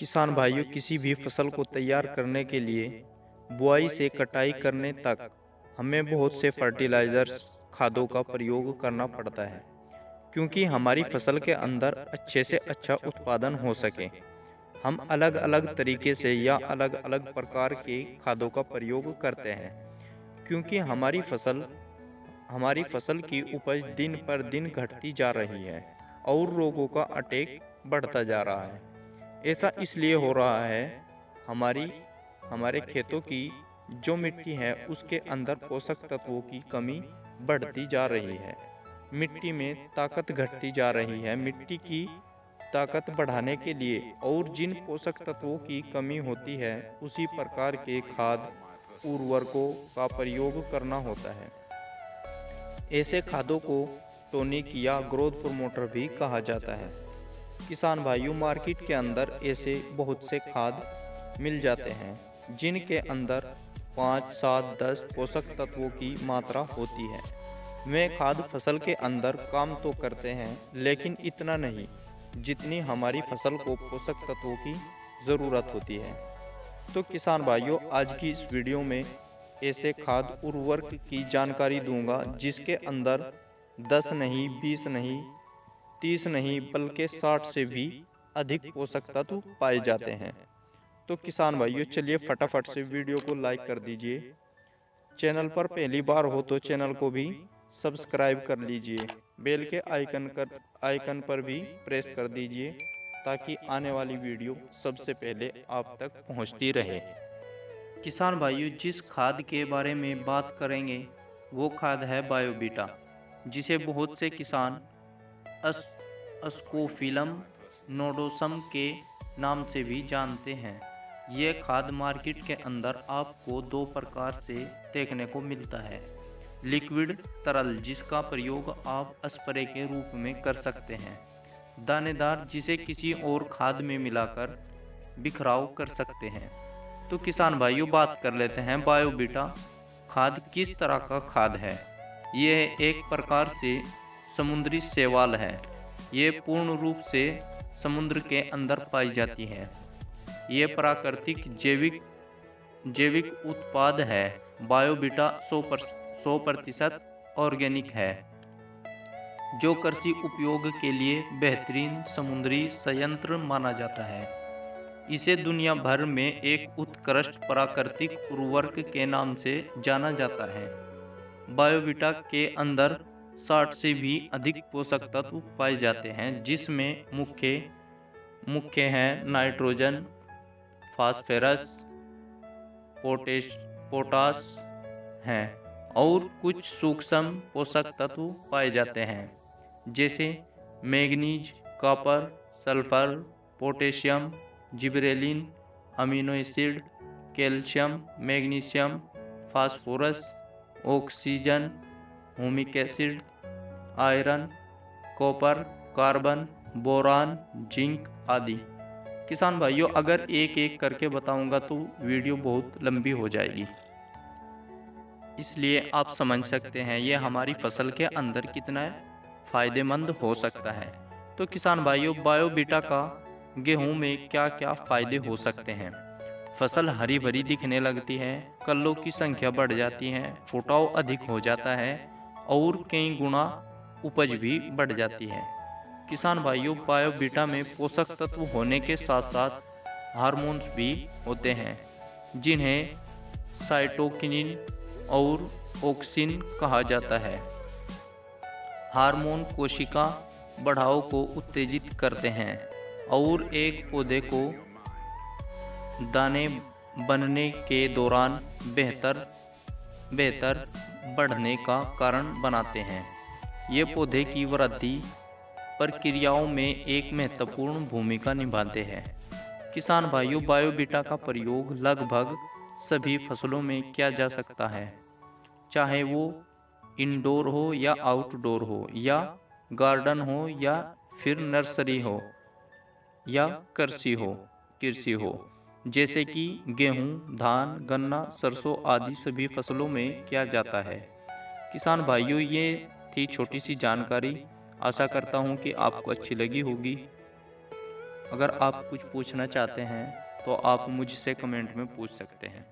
किसान भाइयों, किसी भी फसल को तैयार करने के लिए बुआई से कटाई करने तक हमें बहुत से फर्टिलाइजर्स खादों का प्रयोग करना पड़ता है, क्योंकि हमारी फसल के अंदर अच्छे से अच्छा उत्पादन हो सके। हम अलग अलग तरीके से या अलग अलग प्रकार के खादों का प्रयोग करते हैं, क्योंकि हमारी फसल की उपज दिन पर दिन घटती जा रही है और रोगों का अटैक बढ़ता जा रहा है। ऐसा इसलिए हो रहा है, हमारी हमारे खेतों की जो मिट्टी है उसके अंदर पोषक तत्वों की कमी बढ़ती जा रही है। मिट्टी में ताकत घटती जा रही है। मिट्टी की ताकत बढ़ाने के लिए और जिन पोषक तत्वों की कमी होती है, उसी प्रकार के खाद उर्वरकों का प्रयोग करना होता है। ऐसे खादों को टॉनिक या ग्रोथ प्रमोटर भी कहा जाता है। किसान भाइयों, मार्केट के अंदर ऐसे बहुत से खाद मिल जाते हैं जिनके अंदर 5, 7, 10 पोषक तत्वों की मात्रा होती है। वे खाद फसल के अंदर काम तो करते हैं, लेकिन इतना नहीं जितनी हमारी फसल को पोषक तत्वों की ज़रूरत होती है। तो किसान भाइयों, आज की इस वीडियो में ऐसे खाद उर्वरक की जानकारी दूंगा जिसके अंदर 10 नहीं, 20 नहीं, 30 नहीं, बल्कि 60 से भी अधिक पोषक तत्व पाए जाते हैं। तो किसान भाइयों, चलिए फटाफट से वीडियो को लाइक कर दीजिए। चैनल पर पहली बार हो तो चैनल को भी सब्सक्राइब कर लीजिए। बेल के आइकन पर भी प्रेस कर दीजिए, ताकि आने वाली वीडियो सबसे पहले आप तक पहुंचती रहे। किसान भाइयों, जिस खाद के बारे में बात करेंगे वो खाद है बायोबीटा, जिसे बहुत से किसान अस्कोफिलम नोडोसम के नाम से भी जानते हैं। यह खाद मार्केट के अंदर आपको 2 प्रकार से देखने को मिलता है। लिक्विड तरल, जिसका प्रयोग आप स्प्रे के रूप में कर सकते हैं। दानेदार, जिसे किसी और खाद में मिलाकर बिखराव कर सकते हैं। तो किसान भाइयों, बात कर लेते हैं बायोबीटा खाद किस तरह का खाद है। यह एक प्रकार से समुद्री शैवाल है। यह पूर्ण रूप से समुद्र के अंदर पाई जाती है। यह प्राकृतिक जैविक उत्पाद है। बायोबीटा 100% ऑर्गेनिक है, जो कृषि उपयोग के लिए बेहतरीन समुद्री संयंत्र माना जाता है। इसे दुनिया भर में एक उत्कृष्ट प्राकृतिक उर्वरक के नाम से जाना जाता है। बायोबीटा के अंदर 60 से भी अधिक पोषक तत्व पाए जाते हैं, जिसमें मुख्य हैं नाइट्रोजन, फास्फोरस, पोटाश हैं, और कुछ सूक्ष्म पोषक तत्व पाए जाते हैं, जैसे manganese, copper, sulphur, potassium, gibberellin, amino acid, calcium, magnesium, phosphorus, oxygen, humic acid, iron, copper, carbon, boron, zinc आदि। किसान भाइयों, अगर एक एक करके बताऊंगा तो वीडियो बहुत लंबी हो जाएगी, इसलिए आप समझ सकते हैं ये हमारी फसल के अंदर कितना फायदेमंद हो सकता है। तो किसान भाइयों, बायोबीटा का गेहूं में क्या क्या फायदे हो सकते हैं। फसल हरी भरी दिखने लगती है, कल्लों की संख्या बढ़ जाती है, फुटाव अधिक हो जाता है और कई गुना उपज भी बढ़ जाती है। किसान भाइयों, बायोबीटा में पोषक तत्व होने के साथ साथ हार्मोन्स भी होते हैं, जिन्हें साइटोकिनिन और ऑक्सिन कहा जाता है। हार्मोन कोशिका बढ़ाव को उत्तेजित करते हैं और एक पौधे को दाने बनने के दौरान बेहतर बढ़ने का कारण बनाते हैं। ये पौधे की वृद्धि प्रक्रियाओं में एक महत्वपूर्ण भूमिका निभाते हैं। किसान भाइयों, बायोबीटा का प्रयोग लगभग सभी फसलों में किया जा सकता है, चाहे वो इंडोर हो या आउटडोर हो, या गार्डन हो या फिर नर्सरी हो, या कृषि हो, जैसे कि गेहूं, धान, गन्ना, सरसों आदि सभी फसलों में किया जाता है। किसान भाइयों, ये थी छोटी सी जानकारी। आशा करता हूं कि आपको अच्छी लगी होगी। अगर आप कुछ पूछना चाहते हैं तो आप मुझसे कमेंट में पूछ सकते हैं।